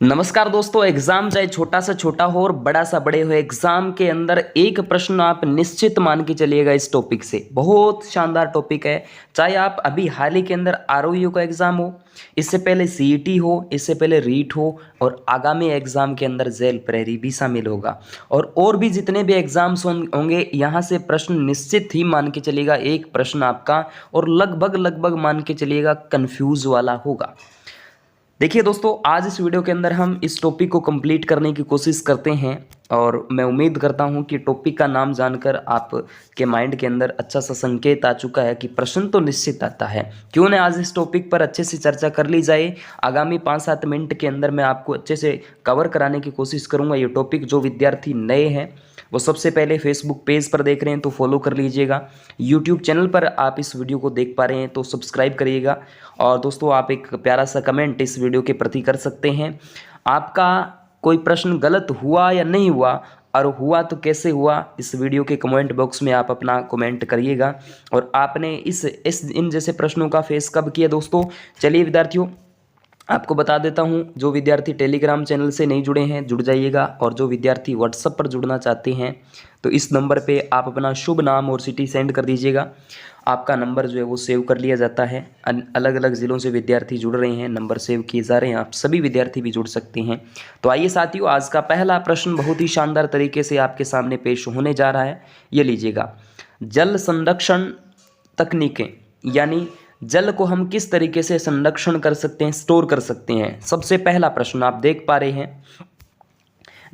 नमस्कार दोस्तों। एग्जाम चाहे छोटा सा छोटा हो और बड़ा सा बड़े हो, एग्जाम के अंदर एक प्रश्न आप निश्चित मान के चलिएगा इस टॉपिक से। बहुत शानदार टॉपिक है। चाहे आप अभी हाल ही के अंदर आरओयू का एग्जाम हो, इससे पहले सीईटी हो, इससे पहले रीट हो, और आगामी एग्जाम के अंदर जेल प्रहरी भी शामिल होगा, और भी जितने भी एग्जाम्स होंगे, यहाँ से प्रश्न निश्चित ही मान के चलिएगा एक प्रश्न आपका, और लगभग लगभग मान के चलिएगा कंफ्यूज वाला होगा। देखिए दोस्तों, आज इस वीडियो के अंदर हम इस टॉपिक को कंप्लीट करने की कोशिश करते हैं, और मैं उम्मीद करता हूं कि टॉपिक का नाम जानकर आपके माइंड के अंदर अच्छा सा संकेत आ चुका है कि प्रश्न तो निश्चित आता है। क्यों न आज इस टॉपिक पर अच्छे से चर्चा कर ली जाए। आगामी 5-7 मिनट के अंदर मैं आपको अच्छे से कवर कराने की कोशिश करूँगा ये टॉपिक। जो विद्यार्थी नए हैं वो सबसे पहले फेसबुक पेज पर देख रहे हैं तो फॉलो कर लीजिएगा। यूट्यूब चैनल पर आप इस वीडियो को देख पा रहे हैं तो सब्सक्राइब करिएगा। और दोस्तों, आप एक प्यारा सा कमेंट इस वीडियो के प्रति कर सकते हैं। आपका कोई प्रश्न गलत हुआ या नहीं हुआ, और हुआ तो कैसे हुआ, इस वीडियो के कमेंट बॉक्स में आप अपना कमेंट करिएगा। और आपने इन जैसे प्रश्नों का फेस कब किया दोस्तों। चलिए विद्यार्थियों, आपको बता देता हूं, जो विद्यार्थी टेलीग्राम चैनल से नहीं जुड़े हैं जुड़ जाइएगा, और जो विद्यार्थी व्हाट्सएप पर जुड़ना चाहते हैं तो इस नंबर पे आप अपना शुभ नाम और सिटी सेंड कर दीजिएगा। आपका नंबर जो है वो सेव कर लिया जाता है। अलग अलग ज़िलों से विद्यार्थी जुड़ रहे हैं, नंबर सेव किए जा रहे हैं, आप सभी विद्यार्थी भी जुड़ सकते हैं। तो आइए साथियों, आज का पहला प्रश्न बहुत ही शानदार तरीके से आपके सामने पेश होने जा रहा है। ये लीजिएगा, जल संरक्षण तकनीकें, यानी जल को हम किस तरीके से संरक्षण कर सकते हैं, स्टोर कर सकते हैं। सबसे पहला प्रश्न आप देख पा रहे हैं,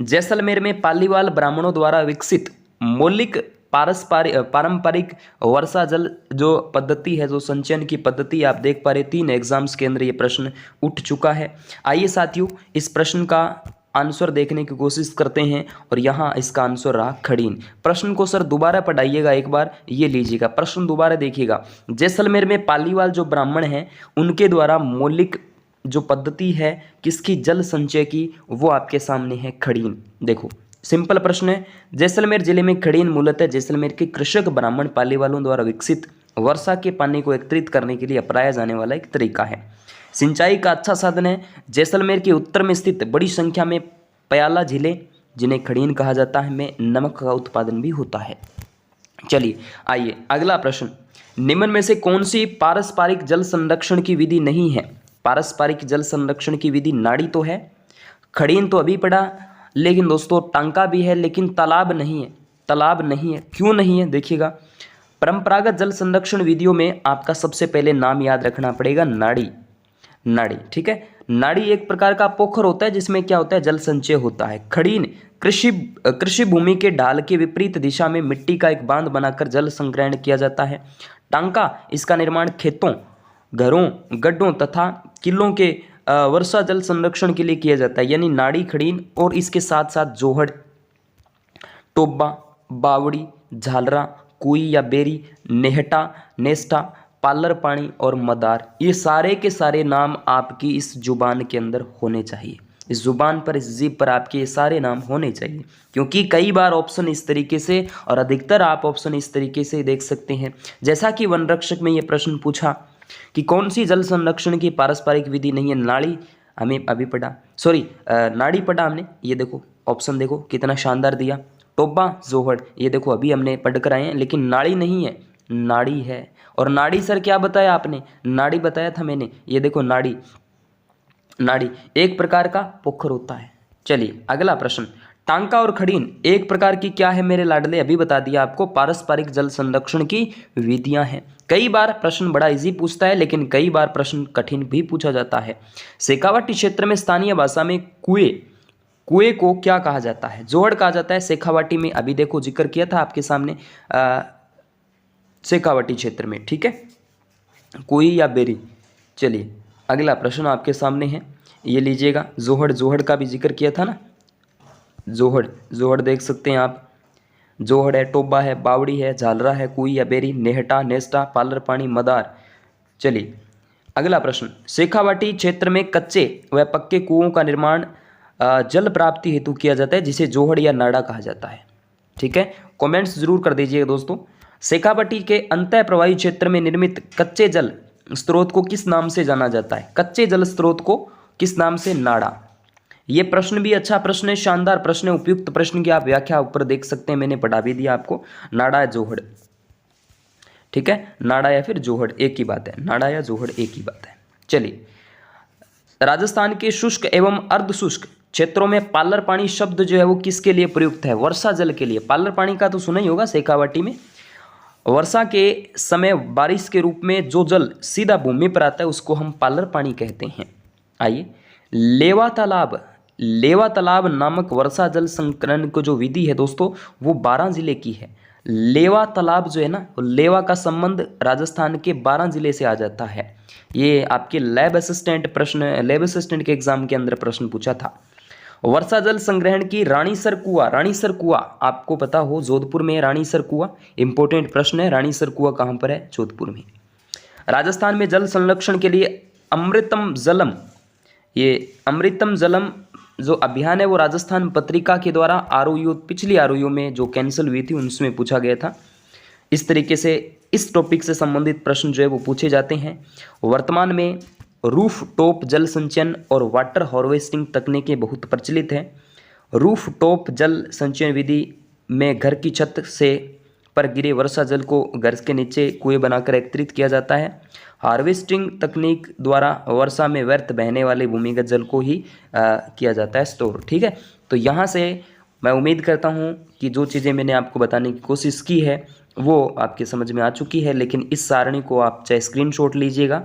जैसलमेर में पालीवाल ब्राह्मणों द्वारा विकसित मौलिक पारंपरिक वर्षा जल जो पद्धति है, जो संचयन की पद्धति आप देख पा रहे, 3 एग्जाम्स के अंदर ये प्रश्न उठ चुका है। आइए साथियों, इस प्रश्न का आंसर देखने की कोशिश करते हैं, और यहाँ इसका आंसर रहा खड़ीन। प्रश्न को सर दोबारा पढ़ाइएगा एक बार। ये लीजिएगा, प्रश्न दोबारा देखिएगा। जैसलमेर में पालीवाल जो ब्राह्मण हैं उनके द्वारा मौलिक जो पद्धति है किसकी, जल संचय की, वो आपके सामने है खड़ीन। देखो सिंपल प्रश्न है। जैसलमेर जिले में खड़ीन मूलतः जैसलमेर के कृषक ब्राह्मण पालीवालों द्वारा विकसित वर्षा के पानी को एकत्रित करने के लिए अपनाया जाने वाला एक तरीका है। सिंचाई का अच्छा साधन है। जैसलमेर के उत्तर में स्थित बड़ी संख्या में प्याला झीलें, जिन्हें खड़ीन कहा जाता है, में नमक का उत्पादन भी होता है। चलिए आइए अगला प्रश्न, निम्न में से कौन सी पारस्परिक जल संरक्षण की विधि नहीं है। पारस्परिक जल संरक्षण की विधि नाड़ी तो है, खड़ीन तो अभी पड़ा, लेकिन दोस्तों टांका भी है, लेकिन तालाब नहीं है। तालाब नहीं है, क्यों नहीं है देखिएगा। परंपरागत जल संरक्षण विधियों में आपका सबसे पहले नाम याद रखना पड़ेगा, नाड़ी। नाड़ी, ठीक है। नाड़ी एक प्रकार का पोखर होता है जिसमें क्या होता है, जल संचय होता है। खड़ीन कृषि भूमि के ढाल के विपरीत दिशा में मिट्टी का एक बांध बनाकर जल संग्रहण किया जाता है। टांका, इसका निर्माण खेतों, घरों, गड्ढों तथा किलों के वर्षा जल संरक्षण के लिए किया जाता है। यानी नाड़ी, खड़ीन, और इसके साथ साथ जोहड़, टोबा, बावड़ी, झालरा, कुई या बेरी, नेहटा, नेस्टा, पालर पानी और मदार, ये सारे के सारे नाम आपकी इस जुबान के अंदर होने चाहिए। इस जुबान पर, इस जीभ पर आपके ये सारे नाम होने चाहिए, क्योंकि कई बार ऑप्शन इस तरीके से, और अधिकतर आप ऑप्शन इस तरीके से देख सकते हैं। जैसा कि वन रक्षक में ये प्रश्न पूछा कि कौन सी जल संरक्षण की पारस्परिक विधि नहीं है। नाड़ी हमें अभी पढ़ा, नाड़ी पढ़ा हमने। ये देखो ऑप्शन देखो कितना शानदार दिया। टोबा, जोहड़, ये देखो अभी हमने पढ़ कर आए हैं, लेकिन नाड़ी नहीं है, नाड़ी है। और नाड़ी सर क्या बताया आपने, नाड़ी बताया था मैंने। ये देखो नाड़ी, नाड़ी एक प्रकार का पोखर होता है। चलिए अगला प्रश्न, टांका और खड़ीन एक प्रकार की क्या है मेरे लाडले, अभी बता दिया आपको, पारस्परिक जल संरक्षण की विधियां हैं। कई बार प्रश्न बड़ा इजी पूछता है, लेकिन कई बार प्रश्न कठिन भी पूछा जाता है। शेखावाटी क्षेत्र में स्थानीय भाषा में कुएं को क्या कहा जाता है, जोहड़ कहा जाता है। शेखावाटी में अभी देखो जिक्र किया था आपके सामने, शेखावाटी क्षेत्र में, ठीक है, कुई या बेरी। चलिए अगला प्रश्न आपके सामने है, ये लीजिएगा। जोहड़ का भी जिक्र किया था ना, जोहड़ देख सकते हैं आप। जोहड़ है, टोबा है, बावड़ी है, झालरा है, कुई या बेरी, नेहटा, नेस्टा, पालर पानी, मदार। चलिए अगला प्रश्न, शेखावाटी क्षेत्र में कच्चे व पक्के कुओं का निर्माण जल प्राप्ति हेतु किया जाता है, जिसे जोहड़ या नाड़ा कहा जाता है। ठीक है, कमेंट्स जरूर कर दीजिएगा दोस्तों। शेखावाटी के अंतः प्रवाही क्षेत्र में निर्मित कच्चे जल स्रोत को किस नाम से जाना जाता है। कच्चे जल स्रोत को किस नाम से, नाड़ा। ये प्रश्न भी अच्छा प्रश्न है, शानदार प्रश्न है, उपयुक्त प्रश्न की आप व्याख्या ऊपर देख सकते हैं, मैंने पढ़ा भी दिया आपको। नाड़ा या जोहड़, ठीक है, नाड़ा या फिर जोहड़ एक ही बात है, नाड़ा या जोहड़ एक ही बात है। चलिए, राजस्थान के शुष्क एवं अर्ध शुष्क क्षेत्रों में पालर पानी शब्द जो है वो किसके लिए प्रयुक्त है? वर्षा जल के लिए। पालर पानी का तो सुना ही होगा, शेखावाटी में वर्षा के समय बारिश के रूप में जो जल सीधा भूमि पर आता है उसको हम पालर पानी कहते हैं। आइए, लेवा तालाब नामक वर्षा जल संकलन को जो विधि है दोस्तों वो 12 जिले की है। लेवा तालाब जो है ना, लेवा का संबंध राजस्थान के 12 जिले से आ जाता है। ये आपके लैब असिस्टेंट के एग्जाम के अंदर प्रश्न पूछा था। वर्षा जल संग्रहण की रानीसर कुआं आपको पता हो जोधपुर में रानीसर कुआं, इंपॉर्टेंट प्रश्न है। रानीसर कुआं कहाँ पर है? जोधपुर में। राजस्थान में जल संरक्षण के लिए अमृतम जलम जो अभियान है वो राजस्थान पत्रिका के द्वारा पिछली आरओयू में जो कैंसिल हुई थी उसमें पूछा गया था। इस तरीके से इस टॉपिक से संबंधित प्रश्न जो है वो पूछे जाते हैं। वर्तमान में रूफ टॉप जल संचयन और वाटर हार्वेस्टिंग तकनीकें बहुत प्रचलित हैं। रूफ टॉप जल संचयन विधि में घर की छत से पर गिरे वर्षा जल को घर के नीचे कुएं बनाकर एकत्रित किया जाता है। हार्वेस्टिंग तकनीक द्वारा वर्षा में व्यर्थ बहने वाले भूमिगत जल को ही किया जाता है स्टोर। ठीक है, तो यहाँ से मैं उम्मीद करता हूँ कि जो चीज़ें मैंने आपको बताने की कोशिश की है वो आपके समझ में आ चुकी है। लेकिन इस सारणी को आप चाहे स्क्रीनशॉट लीजिएगा,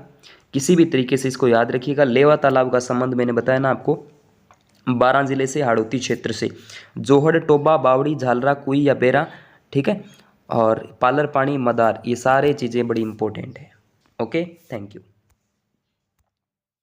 किसी भी तरीके से इसको याद रखिएगा। लेवा तालाब का संबंध मैंने बताया ना आपको 12 जिले से, हाड़ौती क्षेत्र से, जोहड़, टोबा, बावड़ी, झालरा, कुई या बेरा, ठीक है, और पालर पानी, मदार, ये सारे चीज़ें बड़ी इंपॉर्टेंट है। Okay, thank you.